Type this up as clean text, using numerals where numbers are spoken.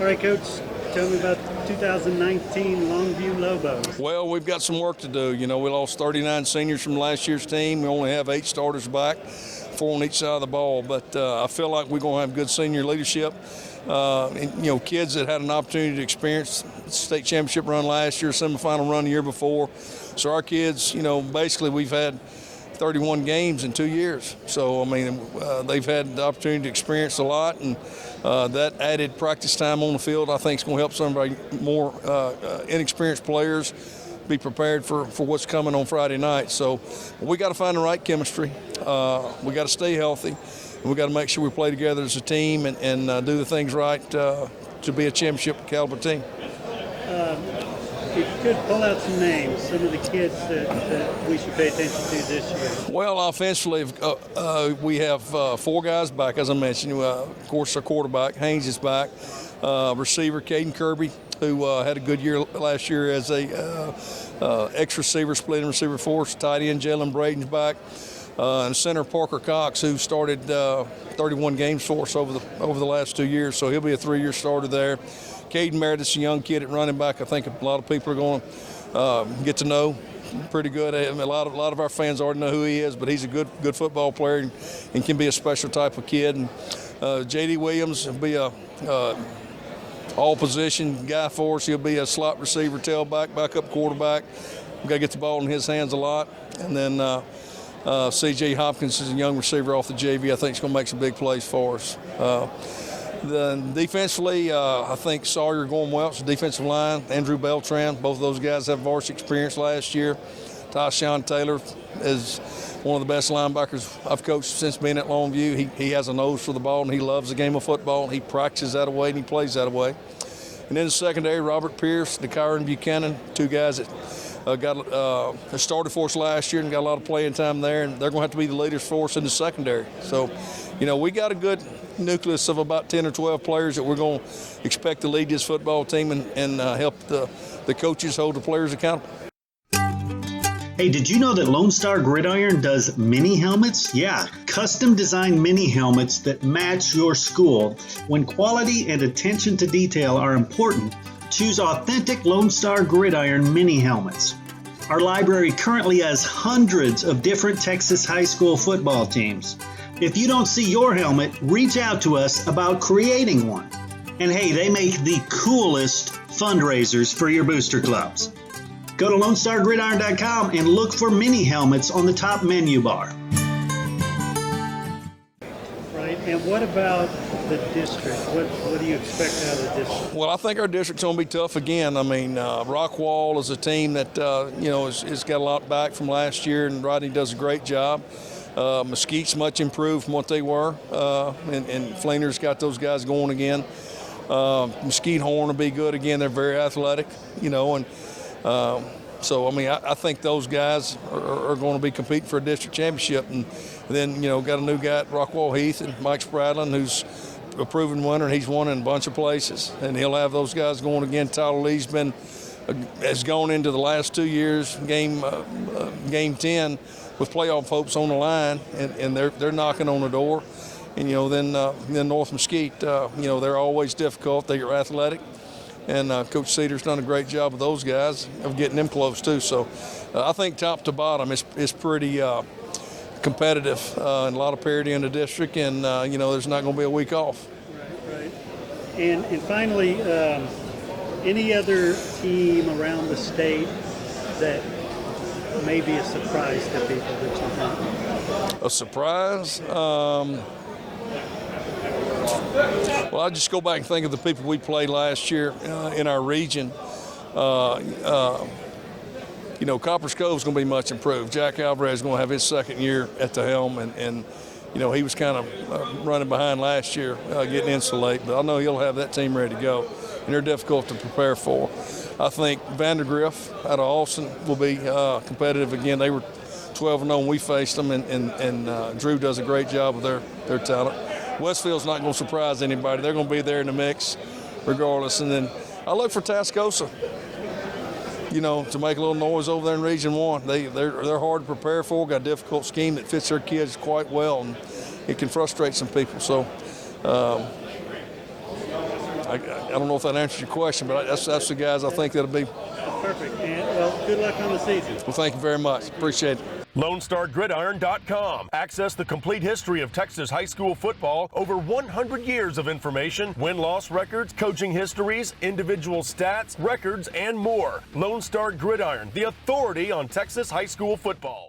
All right, Coach, tell me about 2019 Longview Lobos. Well, we've got some work to do. You know, we lost 39 seniors from last year's team. We only have 8 starters back, 4 on each side of the ball. But I feel like we're going to have good senior leadership. And, kids that had an opportunity to experience the state championship run last year, semifinal run the year before. So our kids, basically we've had 31 games in 2 years. So, they've had the opportunity to experience a lot, and that added practice time on the field, I think, is going to help some of our more inexperienced players be prepared for what's coming on Friday night. So we got to find the right chemistry. We got to stay healthy. And we got to make sure we play together as a team and do the things right to be a championship caliber team. If you could pull out some names, some of the kids that we should pay attention to this year. Well, offensively, we have 4 guys back, as I mentioned. Of course, our quarterback, Haynes, is back. Receiver, Caden Kirby, who had a good year last year as a ex-receiver, splitting receiver for us. Tight end, Jalen Braden's back. And center, Parker Cox, who started 31 games for us over the last 2 years, so he'll be a 3-year starter there. Caden Meredith's a young kid at running back. I think a lot of people are going to get to know pretty good. A lot of our fans already know who he is, but he's a good football player and can be a special type of kid. And J.D. Williams will be a all-position guy for us. He'll be a slot receiver, tailback, backup quarterback. We've got to get the ball in his hands a lot. And then C.J. Hopkins is a young receiver off the JV. I think he's going to make some big plays for us. Defensively, I think Sawyer going well. It's the defensive line. Andrew Beltran, both of those guys have varsity experience last year. Tyshawn Taylor is one of the best linebackers I've coached since being at Longview. He has a nose for the ball, and he loves the game of football. He practices that away, and he plays that away. And then the secondary, Robert Pierce, DeKyron Buchanan, 2 guys that started for us last year and got a lot of playing time there, and they're going to have to be the leaders for us in the secondary. So, we got a good nucleus of about 10 or 12 players that we're going to expect to lead this football team and help the coaches hold the players accountable. Hey, did you know that Lone Star Gridiron does mini helmets? Yeah, custom designed mini helmets that match your school. When quality and attention to detail are important, choose authentic Lone Star Gridiron mini helmets. Our library currently has hundreds of different Texas high school football teams. If you don't see your helmet, reach out to us about creating one. And hey, they make the coolest fundraisers for your booster clubs. Go to LoneStarGridiron.com and look for mini helmets on the top menu bar. Right, and what about the district? What do you expect out of the district? Well, I think our district's going to be tough again. Rockwall is a team that, has got a lot back from last year, and Rodney does a great job. Mesquite's much improved from what they were, and Fleener's got those guys going again. Mesquite Horn will be good again. They're very athletic, I think those guys are going to be competing for a district championship. And then, got a new guy at Rockwall Heath, and Mike Spradlin, who's a proven winner, and he's won in a bunch of places. And he'll have those guys going again. Tyler Lee's has gone into the last 2 years, game 10, with playoff hopes on the line, and they're knocking on the door. And, then North Mesquite, they're always difficult. They are athletic. And Coach Cedar's done a great job with those guys of getting them close, too. So I think top to bottom is pretty competitive and a lot of parity in the district. And, there's not going to be a week off. Right. And finally, any other team around the state that may be a surprise to people that you think? A surprise? Well, I just go back and think of the people we played last year in our region. Copper's Cove's going to be much improved. Jack Alvarez is going to have his second year at the helm, and he was kind of running behind last year, getting in so late. But I know he'll have that team ready to go, and they're difficult to prepare for. I think Vandergriff out of Austin will be competitive again. They were 12-0 when we faced them, and Drew does a great job with their talent. Westfield's not going to surprise anybody. They're going to be there in the mix regardless. And then I look for Tascosa, to make a little noise over there in Region 1. They're hard to prepare for, got a difficult scheme that fits their kids quite well, and it can frustrate some people. So I don't know if that answers your question, but that's the guys I think that'll be. Perfect. And, well, good luck on the season. Well, thank you very much. Appreciate it. LoneStarGridiron.com. Access the complete history of Texas high school football, over 100 years of information, win-loss records, coaching histories, individual stats, records, and more. Lone Star Gridiron, the authority on Texas high school football.